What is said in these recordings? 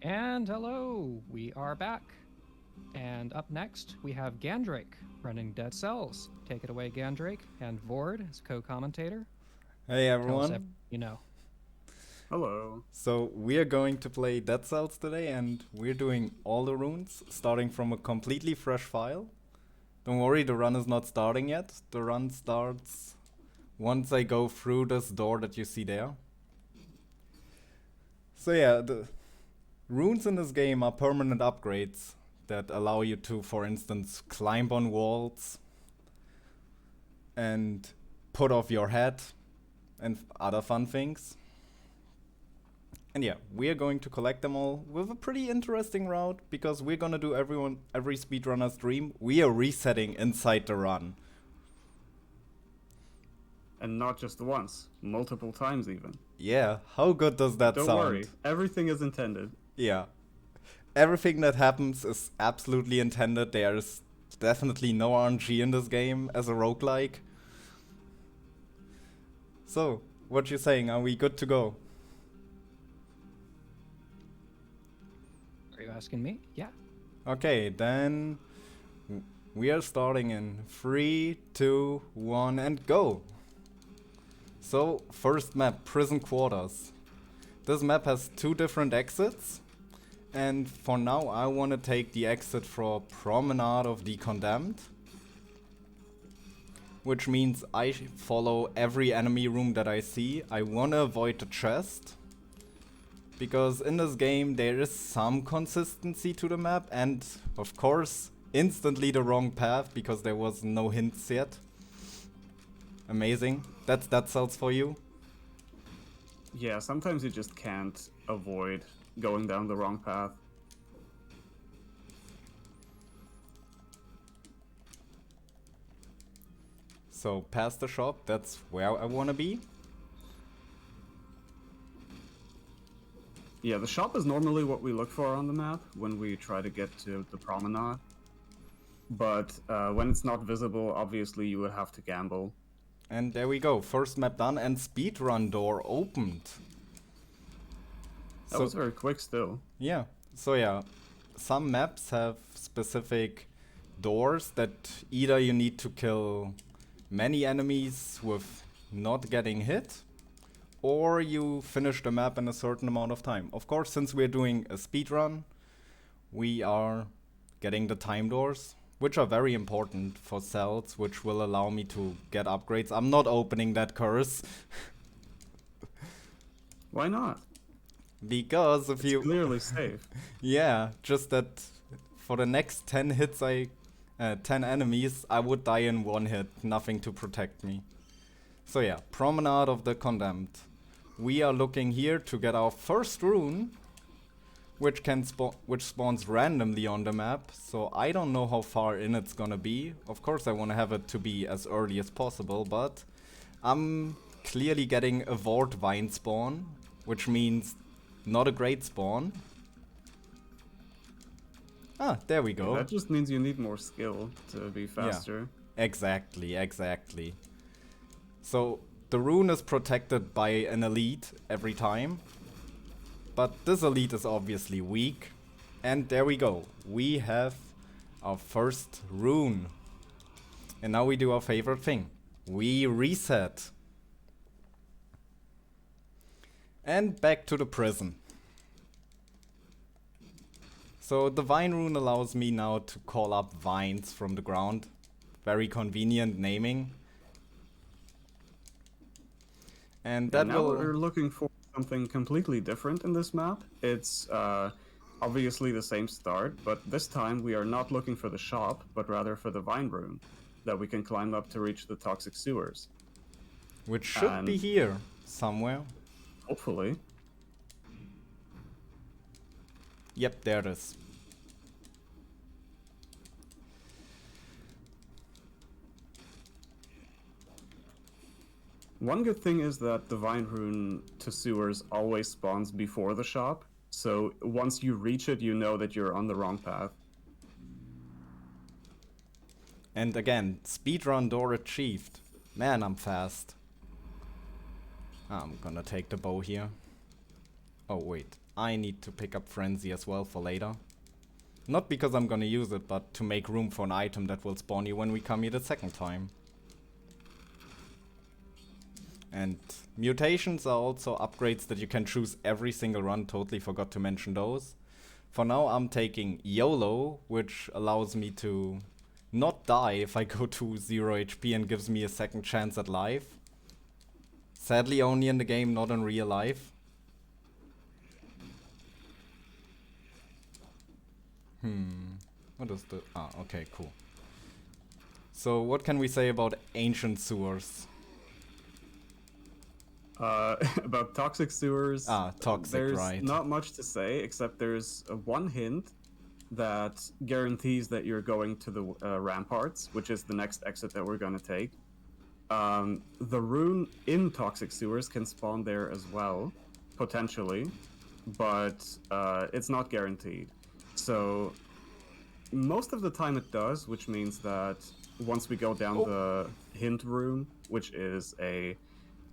And hello, we are back. And up next, we have gandrakehd running Dead Cells. Take it away, gandrakehd, and Vord as co-commentator. Hey Tell us everyone. you know. Hello. So we are going to play Dead Cells today and we're doing all the runes starting from a completely fresh file. Don't worry, the run is not starting yet. The run starts once I go through this door that you see there. So yeah, the runes in this game are permanent upgrades that allow you to, for instance, climb on walls and put off your head and other fun things. And yeah, we are going to collect them all with a pretty interesting route because we're gonna do every speedrunner's dream. We are resetting inside the run. And not just once, multiple times even. Yeah, how good does that Don't sound? worry, everything is intended. Yeah. Everything that happens is absolutely intended. There's definitely no RNG in this game as a roguelike. So, what you saying? Are we good to go? Are you asking me? Yeah. Okay, then we are starting in 3, 2, 1, and go! So, first map, Prison Quarters. This map has 2 different exits, and for now I want to take the exit for Promenade of the Condemned, which means I follow every enemy room that I see. I want to avoid the chest, because in this game there is some consistency to the map, and of course instantly the wrong path because there was no hints yet. Amazing. That's Dead Cells for you. Yeah, sometimes you just can't avoid going down the wrong path. So past the shop, that's where I wanna be. Yeah, the shop is normally what we look for on the map when we try to get to the promenade. But when it's not visible, obviously you would have to gamble. And there we go, first map done and speedrun door opened. That was very quick still. Yeah, so yeah, some maps have specific doors that either you need to kill many enemies with not getting hit, or you finish the map in a certain amount of time. Of course, since we're doing a speedrun, we are getting the time doors, which are very important for cells, which will allow me to get upgrades. I'm not opening that curse. Why not? Because if It's you... clearly safe. Yeah, just that for the next 10 hits 10 enemies, I would die in 1 hit, nothing to protect me. So yeah, Promenade of the Condemned. We are looking here to get our first rune, which spawns randomly on the map, so I don't know how far in it's gonna be. Of course I wanna have it to be as early as possible, but I'm clearly getting a Vord vine spawn, which means not a great spawn. Ah, there we go. That just means you need more skill to be faster. Yeah, exactly. So the rune is protected by an elite every time. But this elite is obviously weak. And there we go. We have our first rune. And now we do our favorite thing. We reset. And back to the prison. So the vine rune allows me now to call up vines from the ground. Very convenient naming. And that now will... we're looking for something completely different in this map. It's obviously the same start, but this time we are not looking for the shop, but rather for the vine room that we can climb up to reach the toxic sewers. Which should be here somewhere. Hopefully. Yep, there it is. One good thing is that the vine rune to sewers always spawns before the shop, so once you reach it, you know that you're on the wrong path. And again, speedrun door achieved. Man, I'm fast. I'm gonna take the bow here. Oh, wait. I need to pick up Frenzy as well for later. Not because I'm gonna use it, but to make room for an item that will spawn you when we come here the second time. And mutations are also upgrades that you can choose every single run. Totally forgot to mention those. For now, I'm taking YOLO, which allows me to not die if I go to 0 HP and gives me a second chance at life. Sadly, only in the game, not in real life. What is the... Ah, okay, cool. So, what can we say about ancient sewers? About toxic sewers. Ah, toxic, there's right. not much to say, except there's one hint that guarantees that you're going to the ramparts, which is the next exit that we're going to take. The rune in toxic sewers can spawn there as well, potentially, but it's not guaranteed. So most of the time it does, which means that once we go down the hint room, which is a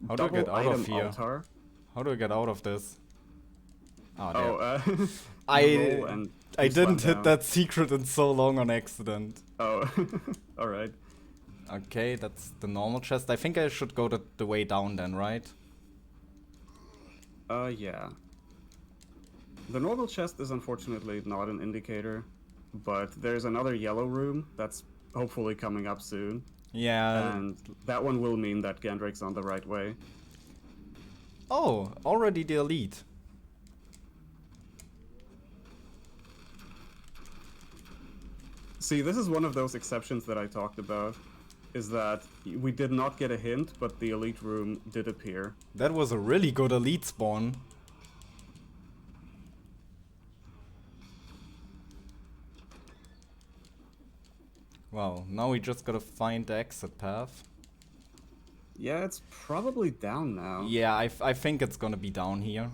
How do I get double out item of here? altar. How do I get out of this? Ah, there. Oh, I roll and I you slam didn't hit down. that secret in so long on accident. Oh, all right. Okay, that's the normal chest. I think I should go the way down then, right? Yeah. The normal chest is unfortunately not an indicator, but there's another yellow room that's hopefully coming up soon, Yeah. and that one will mean that Gandrake's on the right way. Oh, already the elite. See, this is one of those exceptions that I talked about, is that we did not get a hint, but the elite room did appear. That was a really good elite spawn. Well, now we just gotta find the exit path. Yeah, it's probably down now. Yeah, I think it's gonna be down here.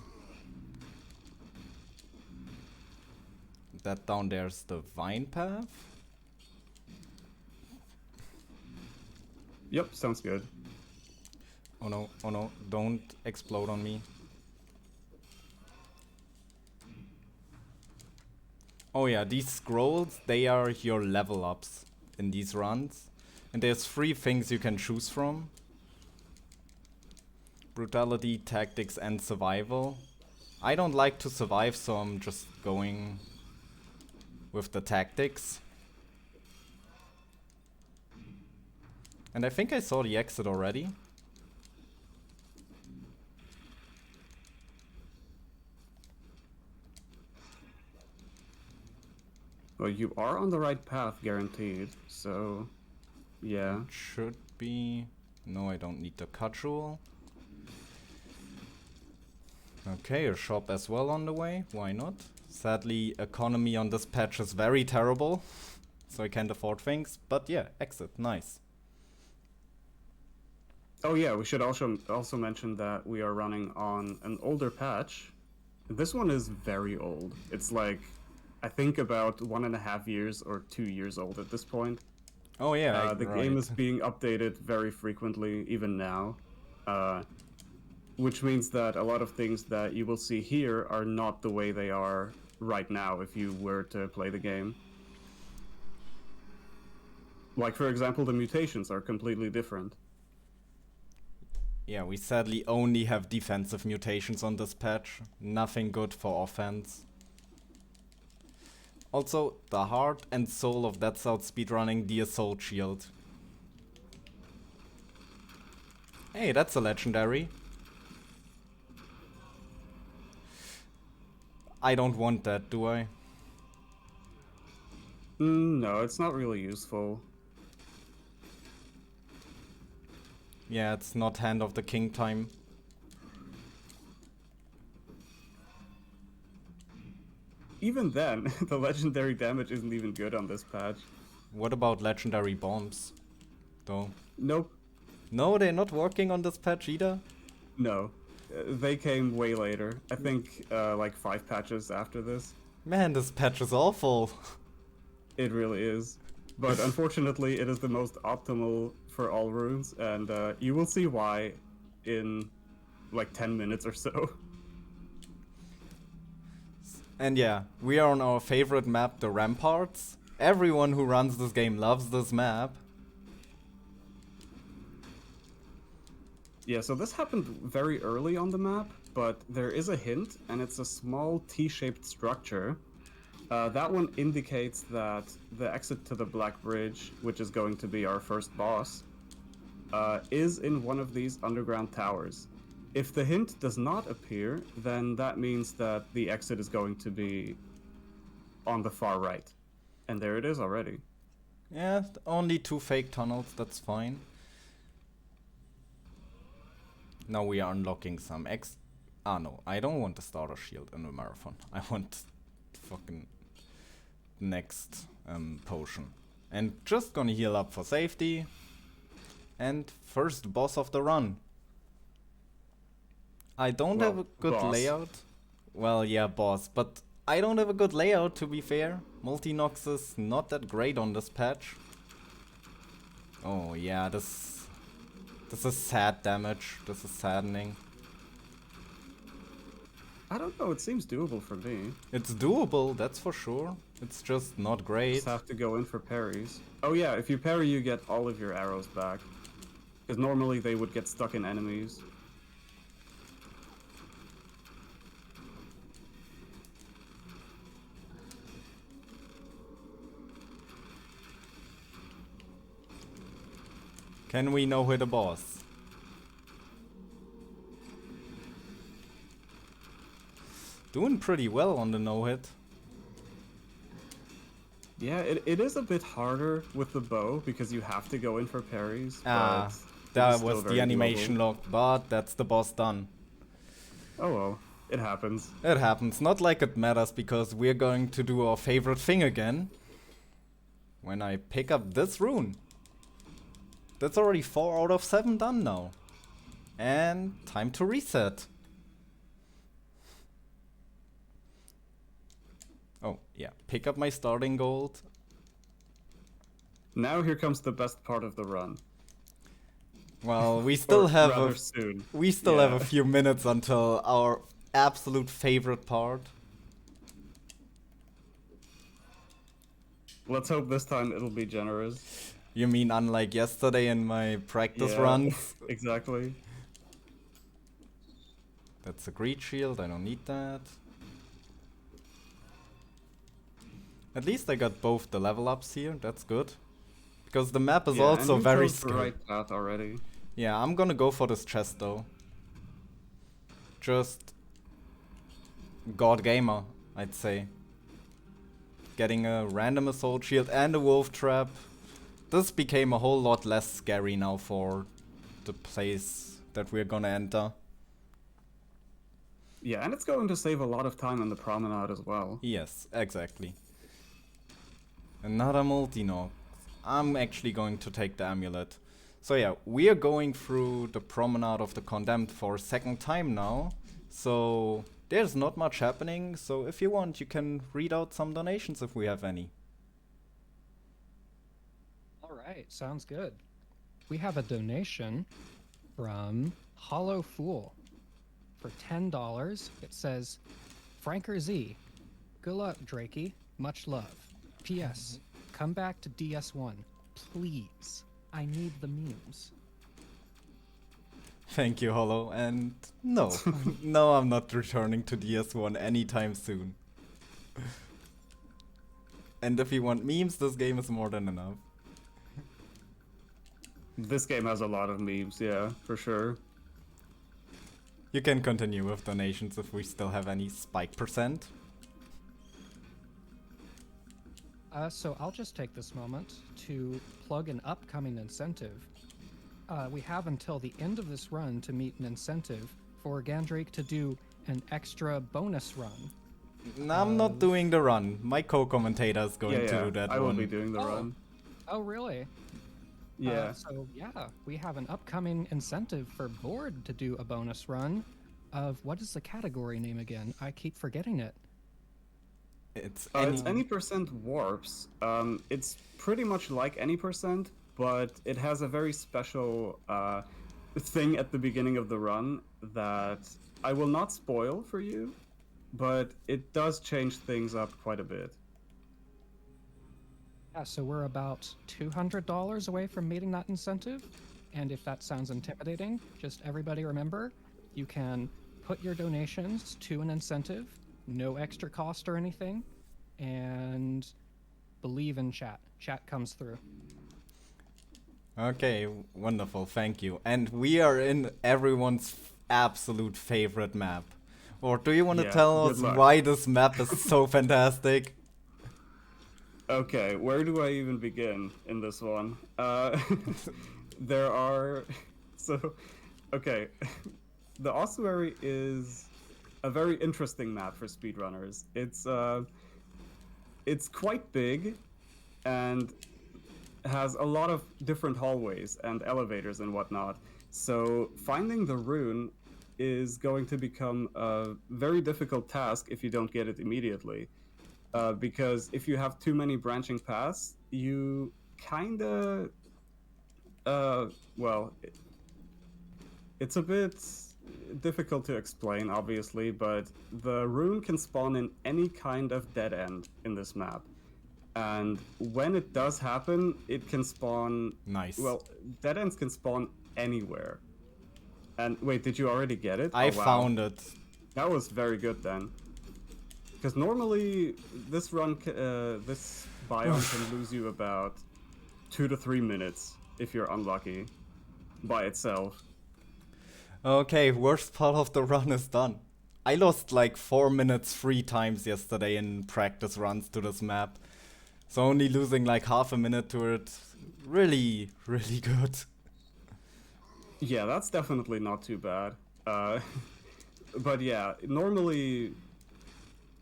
That down there's the vine path. Yep, sounds good. Oh no, don't explode on me. Oh yeah, these scrolls, they are your level ups in these runs. And there's 3 things you can choose from. Brutality, tactics and survival. I don't like to survive, so I'm just going with the tactics. And I think I saw the exit already. Well, you are on the right path, guaranteed, so yeah. Should be... No, I don't need the cudgel. Okay, a shop as well on the way, why not? Sadly, economy on this patch is very terrible, so I can't afford things, but yeah, exit, nice. Oh yeah, we should also mention that we are running on an older patch. This one is very old. It's like, I think about 1.5 years or 2 years old at this point. Oh yeah, The right. game is being updated very frequently, even now. Which means that a lot of things that you will see here are not the way they are right now if you were to play the game. Like, for example, the mutations are completely different. Yeah, we sadly only have defensive mutations on this patch. Nothing good for offense. Also, the heart and soul of that's out speedrunning the assault shield. Hey, that's a legendary. I don't want that, do I? No, it's not really useful. Yeah, it's not Hand of the King time. Even then, the legendary damage isn't even good on this patch. What about legendary bombs? Though. Nope. No, they're not working on this patch either? No. They came way later. I think like 5 patches after this. Man, this patch is awful. It really is. But unfortunately, it is the most optimal for all runes, and you will see why in like 10 minutes or so. And yeah, we are on our favorite map, the Ramparts. Everyone who runs this game loves this map. Yeah, so this happened very early on the map, but there is a hint, and it's a small T-shaped structure. That one indicates that the exit to the Black Bridge, which is going to be our first boss, is in one of these underground towers. If the hint does not appear, then that means that the exit is going to be on the far right. And there it is already. Yeah, only 2 fake tunnels, that's fine. Now we are unlocking some Ah no, I don't want the starter shield in the marathon. I want fucking next potion. And just gonna heal up for safety. And first boss of the run. I don't have a good boss. layout. Well, yeah, boss, but I don't have a good layout, to be fair. Multi-Nox is not that great on this patch. Oh yeah, this is sad damage. This is saddening. I don't know, it seems doable for me. It's doable, that's for sure. It's just not great. Just have to go in for parries. Oh yeah, if you parry you get all of your arrows back. Because normally they would get stuck in enemies. Can we no hit a boss? Doing pretty well on the no hit. Yeah, it is a bit harder with the bow because you have to go in for parries. Ah, but that it's was still the very animation doable. lock, but that's the boss done. Oh well, it happens. It happens, not like it matters, because we're going to do our favorite thing again. When I pick up this rune. That's already 4 out of 7 done now. And time to reset. Oh, yeah, pick up my starting gold. Now here comes the best part of the run. Well, we still have rather soon. we still Yeah. have a few minutes until our absolute favorite part. Let's hope this time it'll be generous. You mean unlike yesterday in my practice Yeah, runs? Exactly. That's a greed shield, I don't need that. At least I got both the level ups here, that's good. Because the map is Yeah, also and you very chose the scary. right path already. Yeah, I'm gonna go for this chest though. Just God Gamer, I'd say. Getting a random assault shield and a wolf trap. This became a whole lot less scary now for the place that we're gonna enter. Yeah, and it's going to save a lot of time on the promenade as well. Yes, exactly. Another multi-knock. I'm actually going to take the amulet. So yeah, we are going through the promenade of the condemned for a second time now. So there's not much happening. So if you want, you can read out some donations if we have any. All right, sounds good. We have a donation from Hollow Fool for $10. It says, Franker Z, good luck, Drakey. Much love. P.S. Come back to DS1, please. I need the memes. Thank you, Hollow. And no, no, I'm not returning to DS1 anytime soon. And if you want memes, this game is more than enough. This game has a lot of memes, yeah, for sure. You can continue with donations if we still have any spike percent. So I'll just take this moment to plug an upcoming incentive. We have until the end of this run to meet an incentive for Gandrake to do an extra bonus run. No, I'm not doing the run. My co-commentator is going to do that I will one. be doing the Oh. run. Oh, really? Yeah. So yeah, we have an upcoming incentive for Vord to do a bonus run of what is the category name again? I keep forgetting it. It's It's any percent warps. It's pretty much like any percent, but it has a very special thing at the beginning of the run that I will not spoil for you, but it does change things up quite a bit. Yeah, so we're about $200 away from meeting that incentive. And if that sounds intimidating, just everybody remember, you can put your donations to an incentive, no extra cost or anything, and believe in chat. Chat comes through. Okay, wonderful, thank you. And we are in everyone's absolute favorite map. Or do you want to Yeah, tell good us luck. why this map is so fantastic? Okay, where do I even begin in this one? There are... So, okay. The ossuary is a very interesting map for speedrunners. It's quite big and has a lot of different hallways and elevators and whatnot. So finding the rune is going to become a very difficult task if you don't get it immediately. Because if you have too many branching paths, you kinda, well, it's a bit difficult to explain, obviously, but the rune can spawn in any kind of dead end in this map. And when it does happen, it can spawn... Nice. Well, dead ends can spawn anywhere. And wait, did you already get it? I Oh, wow. found it. That was very good then. Because normally this run, this biome can lose you about 2 to 3 minutes if you're unlucky by itself. Okay, worst part of the run is done. I lost like 4 minutes 3 times yesterday in practice runs to this map. So only losing like half a minute to it, really, really good. Yeah, that's definitely not too bad. But yeah, normally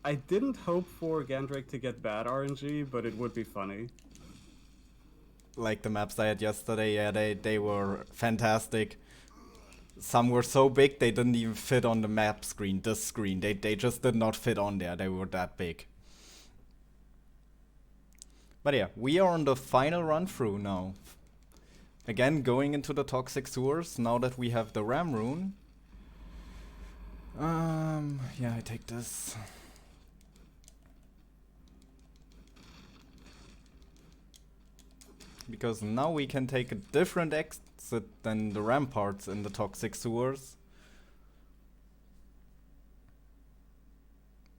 I didn't hope for gandrakehd to get bad RNG, but it would be funny. Like the maps I had yesterday, yeah, they were fantastic. Some were so big they didn't even fit on the map screen, this screen. They just did not fit on there, they were that big. But yeah, we are on the final run through now. Again, going into the toxic sewers, now that we have the ram rune. Yeah, I take this. Because now we can take a different exit than the ramparts in the toxic sewers.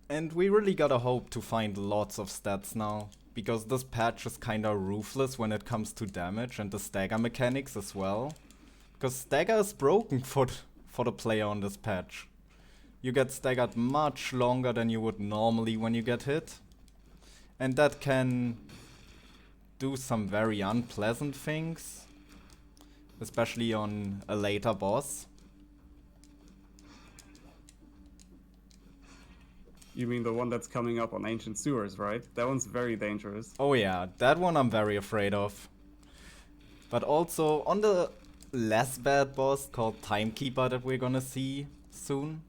And we really gotta hope to find lots of stats now, because this patch is kinda ruthless when it comes to damage and the stagger mechanics as well. Because stagger is broken for the player on this patch. You get staggered much longer than you would normally when you get hit. And that can do some very unpleasant things, especially on a later boss. You mean the one that's coming up on Ancient Sewers, right? That one's very dangerous. Oh yeah, that one I'm very afraid of. But also on the less bad boss called Timekeeper that we're gonna see soon.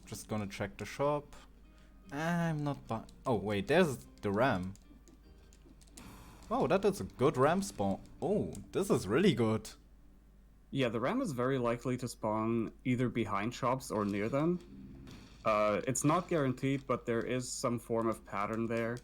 Just gonna check the shop. I'm not oh wait, there's the ram. Oh, that is a good ram spawn. Oh, this is really good. Yeah, the ram is very likely to spawn either behind shops or near them. It's not guaranteed, but there is some form of pattern there.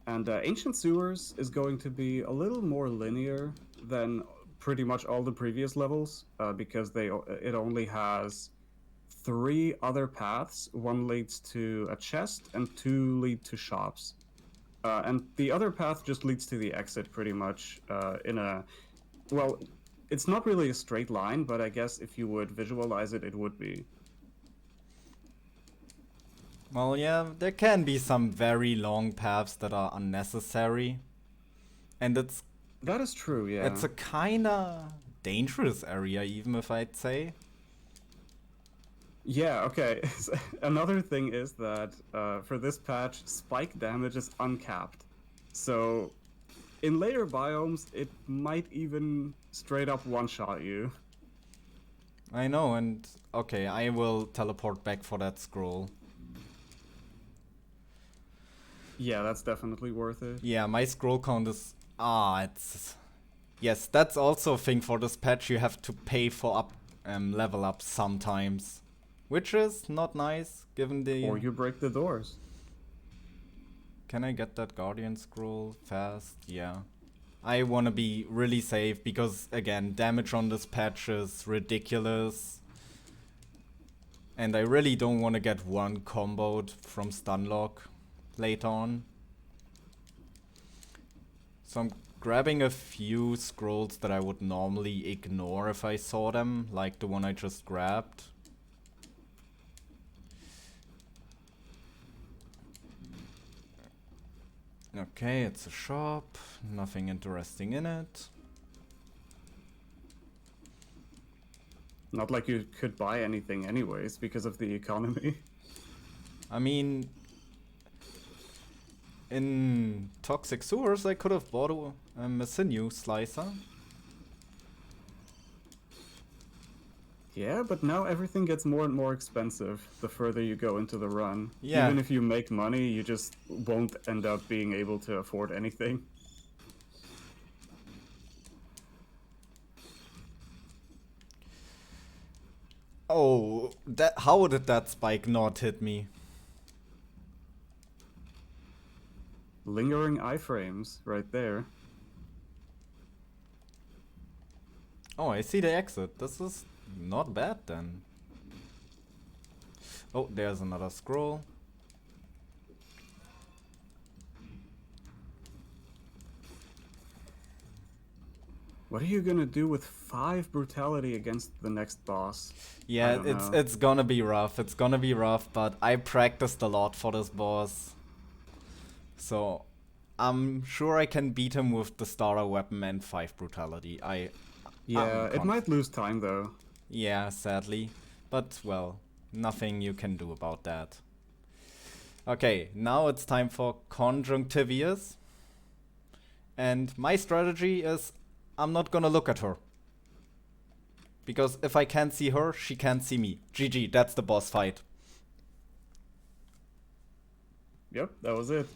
And Ancient Sewers is going to be a little more linear than pretty much all the previous levels, because it only has 3 other paths. 1 leads to a chest and 2 lead to shops. And the other path just leads to the exit pretty much in a... Well, it's not really a straight line, but I guess if you would visualize it, it would be. Well, yeah, there can be some very long paths that are unnecessary. And That is true, yeah. it's a kinda dangerous area, even if I'd say. Yeah, okay. Another thing is that for this patch, spike damage is uncapped. So in later biomes, it might even straight up one-shot you. I know, and okay, I will teleport back for that scroll. Yeah, that's definitely worth it. Yeah, my scroll count is... it's... Yes, that's also a thing for this patch. You have to pay for level up sometimes. Which is not nice, given the... Or you break the doors. Can I get that Guardian Scroll fast? Yeah. I wanna be really safe, because again, damage on this patch is ridiculous. And I really don't wanna get one comboed from Stunlock later on. So I'm grabbing a few scrolls that I would normally ignore if I saw them, like the one I just grabbed. Okay, it's a shop, nothing interesting in it. Not like you could buy anything anyways because of the economy. I mean, in Toxic Sewers I could have bought a sinew slicer. Yeah, but now everything gets more and more expensive the further you go into the run. Yeah. Even if you make money, you just won't end up being able to afford anything. Oh, how did that spike not hit me? Lingering iframes right there. Oh, I see the exit. This is not bad then. Oh, there's another scroll. What are you gonna do with 5 brutality against the next boss? Yeah, I don't know. it's gonna be rough. It's gonna be rough, but I practiced a lot for this boss. So I'm sure I can beat him with the starter weapon and 5 brutality. Yeah, it might lose time though. Yeah, sadly. But, well, nothing you can do about that. Okay, now it's time for Conjunctivius. And my strategy is I'm not gonna look at her. Because if I can't see her, she can't see me. GG, that's the boss fight. Yep, that was it.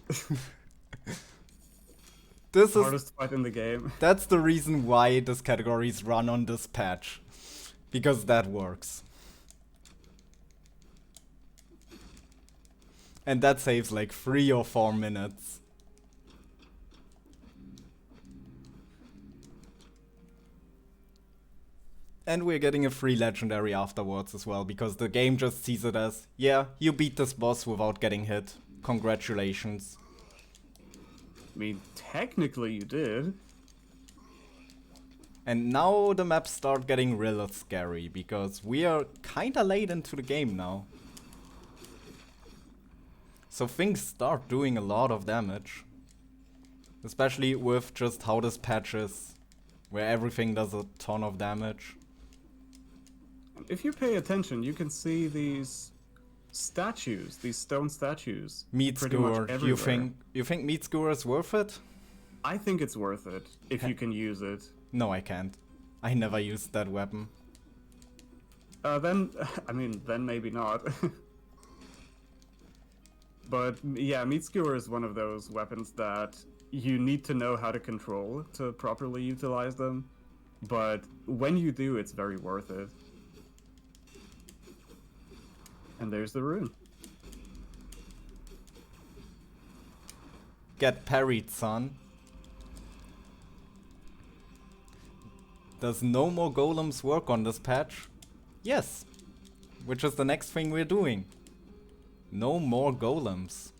This is Hardest fight in the game. That's the reason why this category is run on this patch. Because that works. And that saves like 3 or 4 minutes. And we're getting a free legendary afterwards as well, because the game just sees it as, yeah, you beat this boss without getting hit. Congratulations. I mean, technically you did. And now the maps start getting real scary, because we are kinda late into the game now. So things start doing a lot of damage. Especially with just how this patch is, where everything does a ton of damage. If you pay attention, you can see these statues, these stone statues. Meat pretty much Skewer, everywhere. you think Meat Skewer is worth it? I think it's worth it if you can use it. No, I can't. I never used that weapon. Then maybe not. But yeah, Meat Skewer is one of those weapons that you need to know how to control to properly utilize them. But when you do, it's very worth it. And there's the rune. Get parried, son. Does no more golems work on this patch? Yes. Which is the next thing we're doing. No more golems.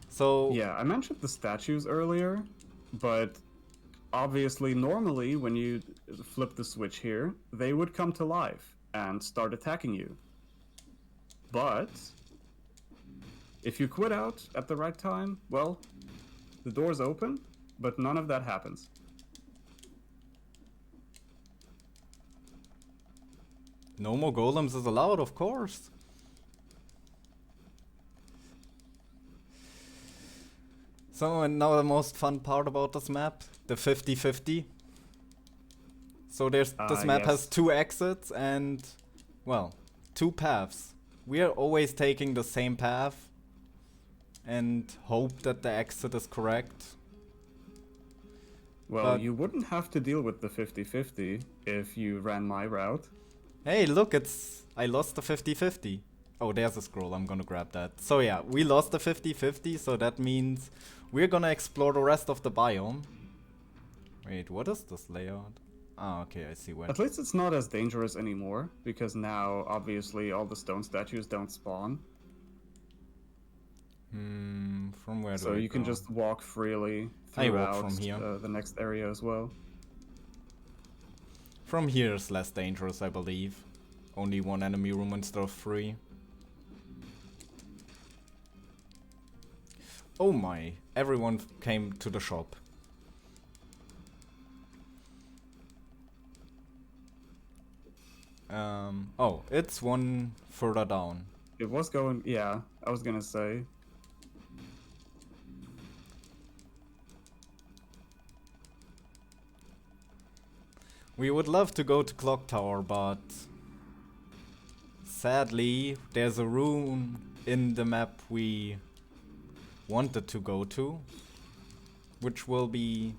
So... Yeah, I mentioned the statues earlier, but obviously normally when you flip the switch here, they would come to life and start attacking you. But if you quit out at the right time, well, the door's open, but none of that happens. No more golems is allowed, of course. So, and now the most fun part about this map, the 50-50. So this map has yes. 2 exits and, well, 2 paths. We are always taking the same path and hope that the exit is correct. Well, But- you wouldn't have to deal with the 50-50 if you ran my route. Hey, look, I lost the 50-50. Oh, there's a scroll, I'm gonna grab that. So yeah, we lost the 50-50, so that means we're gonna explore the rest of the biome. Wait, what is this layout? Ah, okay, I see where. At least it's not as dangerous anymore, because now, obviously, all the stone statues don't spawn. From where do So I you can go? just walk freely I throughout walk from here. the next area as well. From here is less dangerous, I believe. Only one enemy room instead of 3. Oh my, everyone came to the shop. Oh, it's one further down. It was going, yeah, I was gonna say. We would love to go to Clock Tower, but sadly, there's a room in the map we wanted to go to, which will be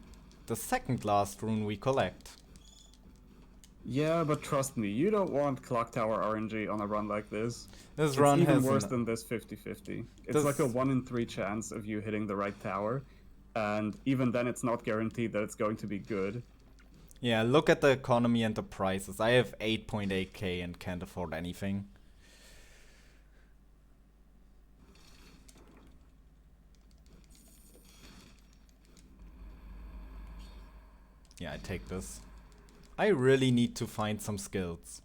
the second last rune we collect. Yeah, but trust me, you don't want Clock Tower RNG on a run like this. This It's run even has worse an- than this 50-50. It's This- like a 1 in 3 chance of you hitting the right tower, and even then it's not guaranteed that it's going to be good. Yeah, look at the economy and the prices. I have 8.8k and can't afford anything. Yeah, I take this. I really need to find some skills.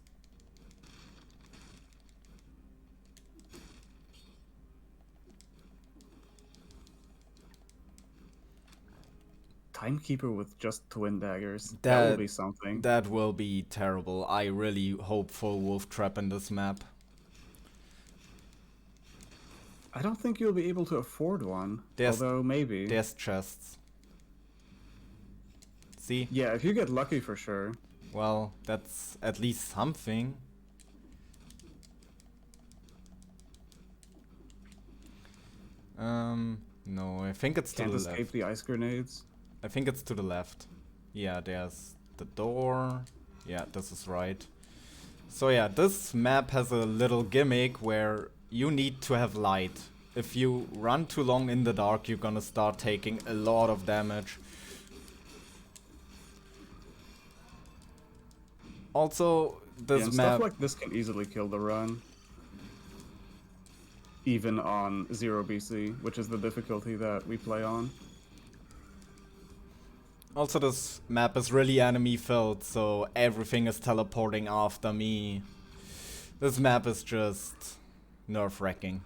Timekeeper with just twin daggers. That will be something. That will be terrible. I really hope for wolf trap in this map. I don't think you'll be able to afford one. There's- although maybe. There's chests. See? Yeah, if you get lucky for sure. Well, that's at least something. No, I think it's to Can't the escape left. the ice grenades. I think it's to the left. Yeah, there's the door. Yeah, this is right. So yeah, this map has a little gimmick where you need to have light. If you run too long in the dark, you're gonna start taking a lot of damage. Also, Yeah, this and map... stuff like this can easily kill the run. Even on 0 BC, which is the difficulty that we play on. Also, this map is really enemy filled, so everything is teleporting after me. This map is just nerve-wracking.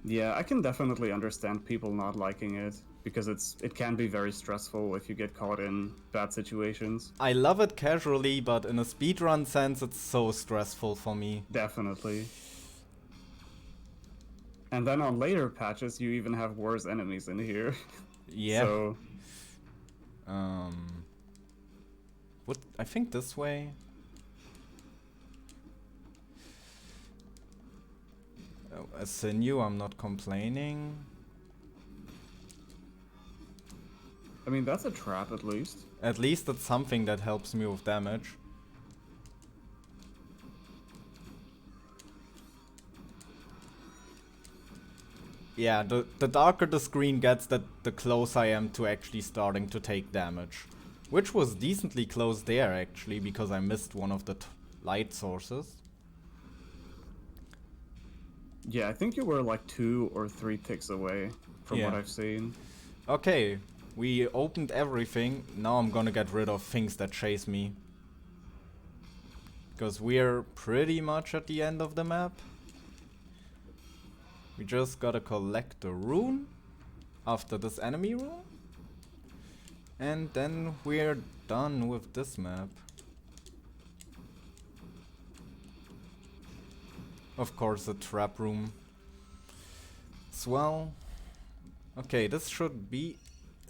Yeah, I can definitely understand people not liking it, because it can be very stressful if you get caught in bad situations. I love it casually, but in a speedrun sense, it's so stressful for me. Definitely. And then on later patches, you even have worse enemies in here. Yeah. So, What? I think this way. Oh, as a new, I'm not complaining. I mean, that's a trap at least. At least it's something that helps me with damage. Yeah, the darker the screen gets, the closer I am to actually starting to take damage. Which was decently close there, actually, because I missed one of the light sources. Yeah, I think you were like 2 or 3 ticks away from what Yeah. I've seen. Okay, we opened everything. Now I'm gonna get rid of things that chase me. Because we're pretty much at the end of the map. We just gotta collect the rune after this enemy rune. And then we're done with this map. Of course, the trap room as well. Okay, this should be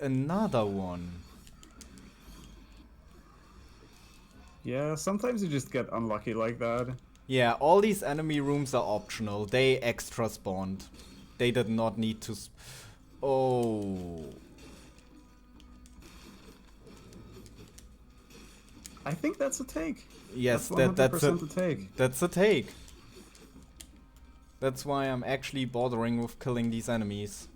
another one. Yeah, sometimes you just get unlucky like that. Yeah, all these enemy rooms are optional. They extra spawned. They did not need to... Oh. I think that's a take. Yes, that's 100% a take. That's a take. That's why I'm actually bothering with killing these enemies.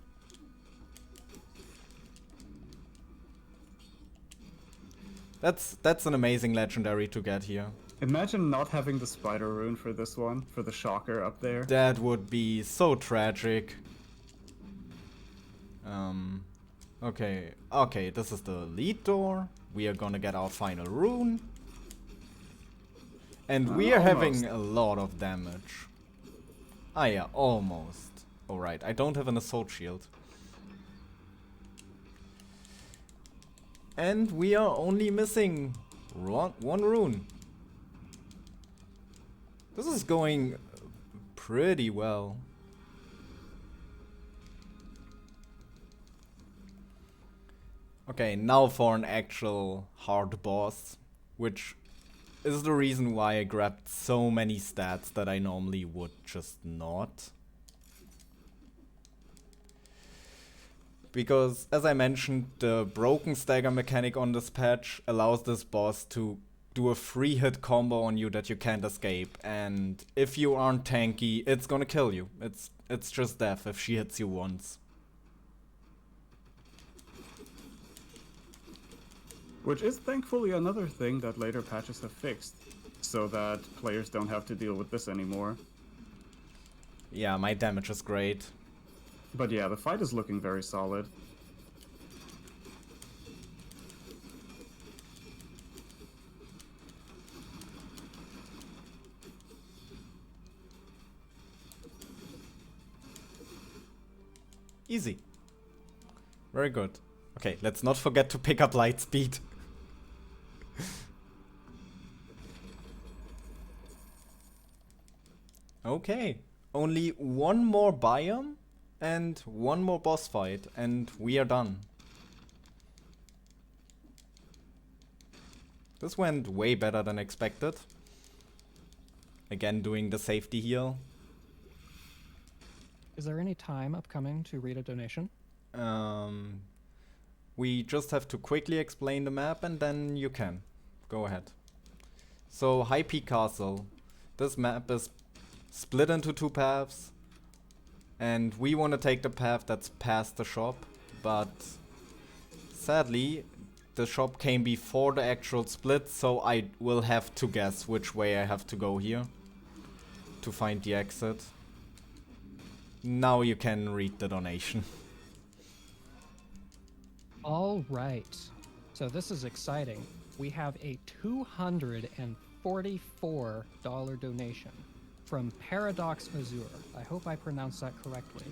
That's an amazing legendary to get here. Imagine not having the spider rune for this one, for the shocker up there. That would be so tragic. Okay, okay, this is the lead door. We are gonna get our final rune. And we are having a lot of damage. Ah yeah, almost. Alright, I don't have an assault shield. And we are only missing one rune. This is going pretty well. Okay, now for an actual hard boss, which is the reason why I grabbed so many stats that I normally would just not. Because, as I mentioned, the broken stagger mechanic on this patch allows this boss to do a free hit combo on you that you can't escape, and if you aren't tanky, it's gonna kill you. It's just death if she hits you once. Which is thankfully another thing that later patches have fixed, so that players don't have to deal with this anymore. Yeah, my damage is great. But yeah, the fight is looking very solid. Easy. Very good. Okay, let's not forget to pick up light speed. Okay, only one more biome and one more boss fight and we are done. This went way better than expected. Again, doing the safety heal. Is there any time upcoming to read a donation? We just have to quickly explain the map and then you can. Go ahead. So, High Peak Castle. This map is split into two paths. And we want to take the path that's past the shop. But sadly, the shop came before the actual split. So I will have to guess which way I have to go here to find the exit. Now you can read the donation. All right. So this is exciting. We have a $244 donation from Paradox Azure. I hope I pronounced that correctly.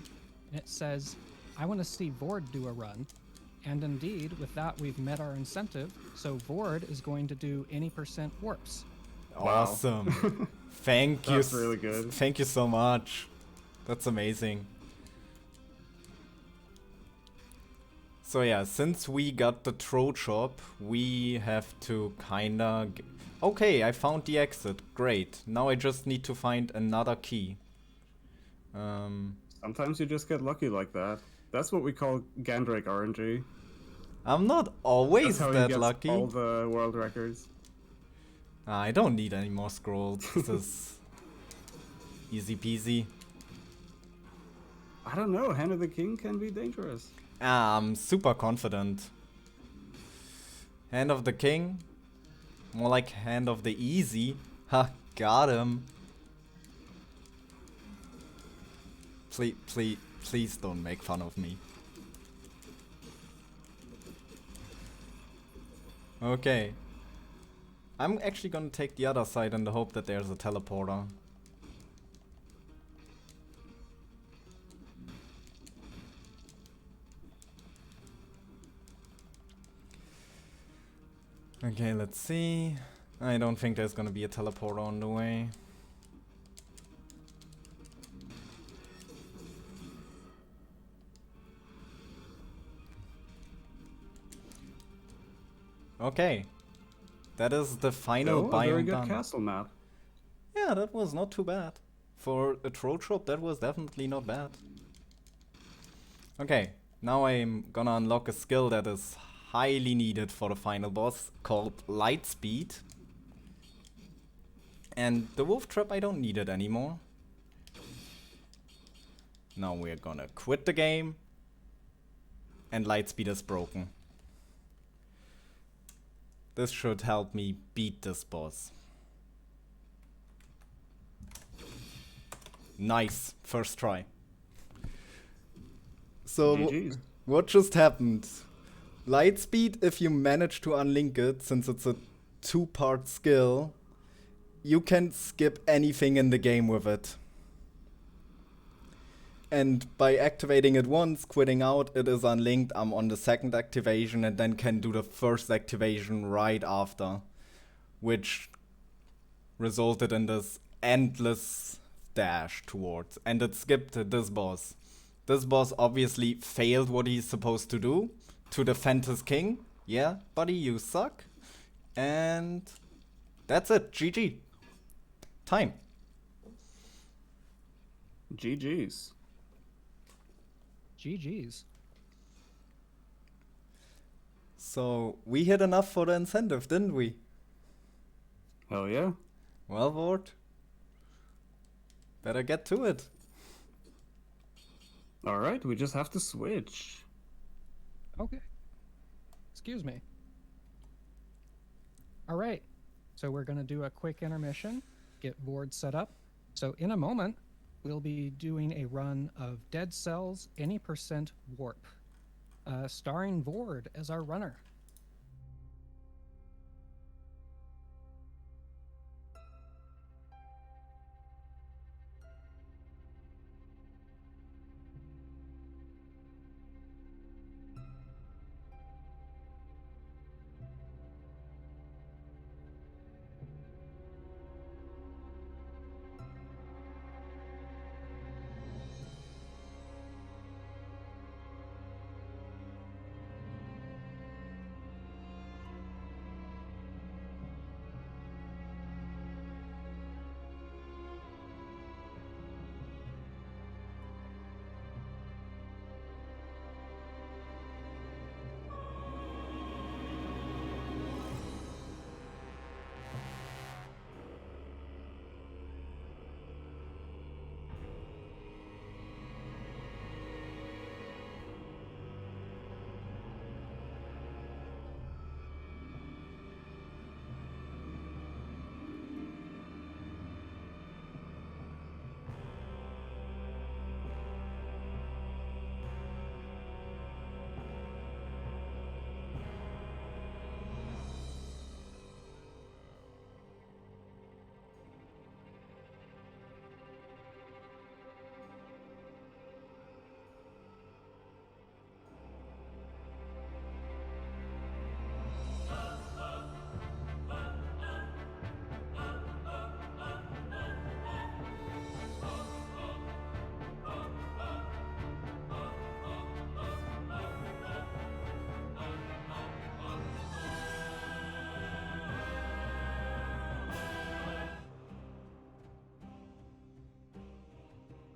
And it says, I want to see Vord do a run. And indeed, with that, we've met our incentive. So Vord is going to do any % warps. Awesome. Thank you. That's really good. Thank you so much. That's amazing. So yeah, since we got the troll shop, we have to kinda... Okay, I found the exit. Great. Now I just need to find another key. Sometimes you just get lucky like that. That's what we call gandrakehd RNG. I'm not always That's how that he gets lucky. all the world records. I don't need any more scrolls. This is easy peasy. I don't know, Hand of the King can be dangerous. I'm super confident. Hand of the King? More like Hand of the Easy. Ha, got him. Please don't make fun of me. Okay. I'm actually gonna take the other side in the hope that there's a teleporter. Okay, let's see. I don't think there's gonna be a teleporter on the way. Okay. That is the final a very biome good done. castle map. Yeah, that was not too bad. For a troll shop, that was definitely not bad. Okay, now I'm gonna unlock a skill that is highly needed for the final boss called Lightspeed. And the wolf trap, I don't need it anymore. Now we're gonna quit the game. And Lightspeed is broken. This should help me beat this boss. Nice, first try. So, GG's. what just happened? Lightspeed, if you manage to unlink it, since it's a 2-part skill, you can skip anything in the game with it. And by activating it once, quitting out, it is unlinked. I'm on the second activation and then can do the first activation right after. Which resulted in this endless dash towards. And it skipped this boss. This boss obviously failed what he's supposed to do. To defend his king. Yeah, buddy, you suck. And that's it. GG. Time. GG's. GG's. So, we hit enough for the incentive, didn't we? Hell yeah. Well, Vord. Better get to it. Alright, we just have to switch. Okay. Excuse me. All right. So we're going to do a quick intermission, get Vord set up. So in a moment, we'll be doing a run of Dead Cells Any Percent Warp, starring Vord as our runner.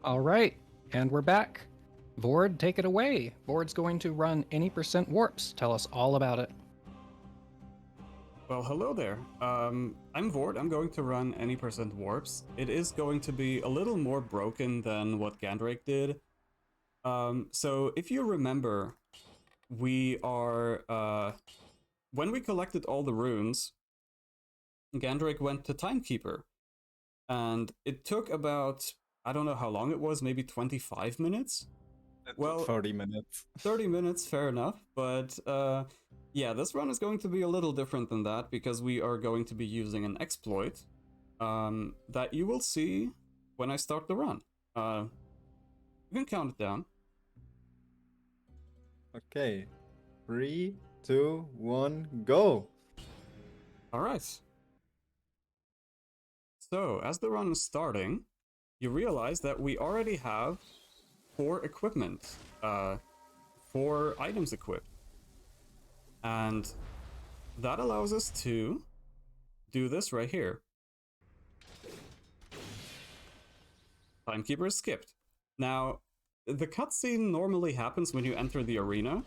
All right, and we're back. Vord, take it away. Vord's going to run Any Percent Warps. Tell us all about it. Well, hello there. I'm Vord. I'm going to run Any Percent Warps. It is going to be a little more broken than what gandrakehd did. So if you remember, we are, when we collected all the runes, gandrakehd went to Timekeeper. And it took about, I don't know how long it was, maybe 25 minutes? Well, 30 minutes. 30 minutes, fair enough. But yeah, this run is going to be a little different than that because we are going to be using an exploit that you will see when I start the run. You can count it down. Okay. 3, 2, 1, go! Alright. So, as the run is starting, you realize that we already have 4 equipment. 4 items equipped. And that allows us to do this right here. Timekeeper is skipped. Now, the cutscene normally happens when you enter the arena.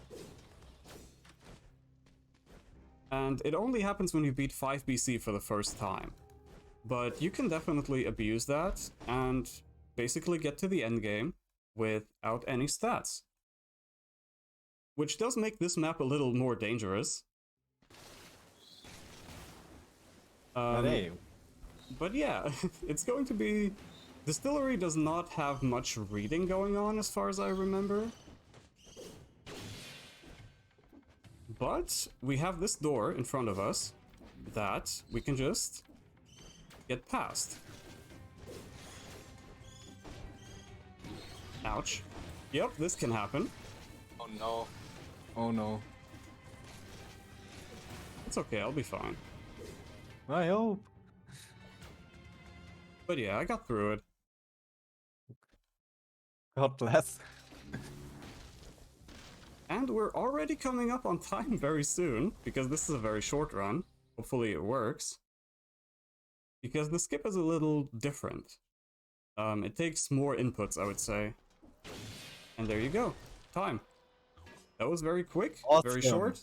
And it only happens when you beat 5 BC for the first time. But you can definitely abuse that and basically get to the end game without any stats. Which does make this map a little more dangerous. But yeah, it's going to be... Distillery does not have much reading going on as far as I remember. But we have this door in front of us that we can just get past. Ouch. Yep, this can happen. Oh no. Oh no. It's okay, I'll be fine. I hope. But yeah, I got through it. God bless. And we're already coming up on time very soon, because this is a very short run. Hopefully it works. Because the skip is a little different. It takes more inputs, I would say. And there you go. Time. That was very quick, Awesome. very short.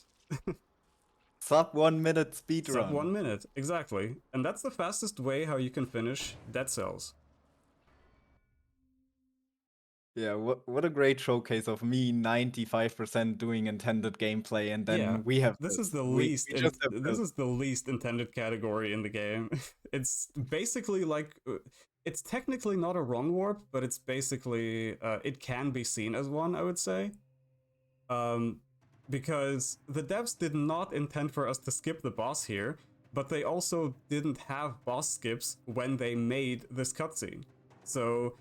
Sub 1 minute speedrun. Sub 1 minute, exactly. And that's the fastest way how you can finish Dead Cells. Yeah, what a great showcase of me 95% doing intended gameplay, and then Yeah, we have this is the we least just have this is the least intended category in the game. It's basically like it's technically not a run warp, but it's basically it can be seen as one, I would say. Because the devs did not intend for us to skip the boss here, but they also didn't have boss skips when they made this cutscene. So,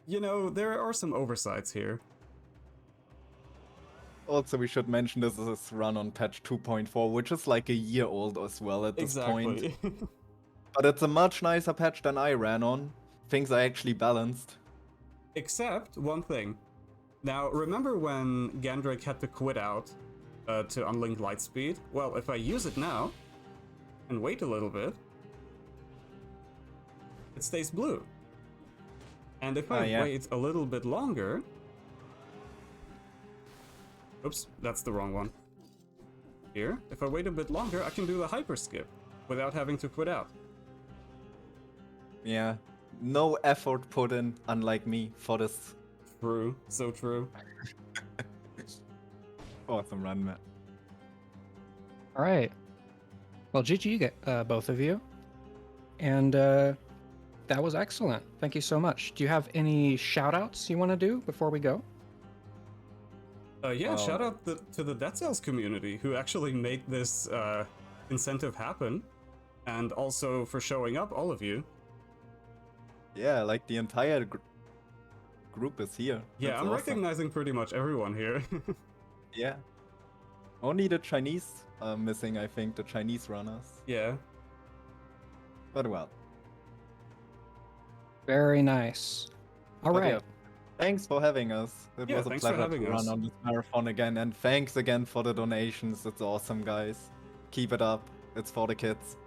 you know, there are some oversights here. Also, we should mention this is run on patch 2.4, which is like a year old as well at this point. Exactly. But it's a much nicer patch than I ran on. Things are actually balanced. Except one thing. Now, remember when Gandrakehd had to quit out to unlink Lightspeed? Well, if I use it now and wait a little bit, it stays blue. And if I wait a little bit longer... Oops, that's the wrong one. Here, if I wait a bit longer, I can do the hyper skip without having to quit out. Yeah, no effort put in, unlike me, for this. True, so true. Awesome run, man. All right. Well, GG, both of you. And that was excellent. Thank you so much. Do you have any shout-outs you want to do before we go? Yeah, shout out to the Dead Cells community who actually made this incentive happen. And also for showing up, all of you. Yeah, like the entire group is here. Yeah, That's I'm awesome. recognizing pretty much everyone here. Yeah. Only the Chinese are missing, I think, the Chinese runners. Yeah. But well. Very nice. All But right. yeah, thanks for having us. It Yeah, was a thanks for pleasure having to run us. on this marathon again. And thanks again for the donations. It's awesome, guys. Keep it up. It's for the kids.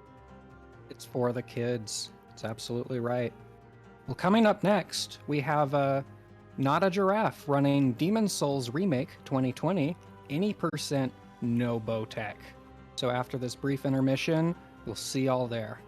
It's for the kids. It's absolutely right. Well, coming up next, we have Not a Giraffe running Demon Souls Remake 2020, any percent no bow tech. So after this brief intermission, we'll see y'all there.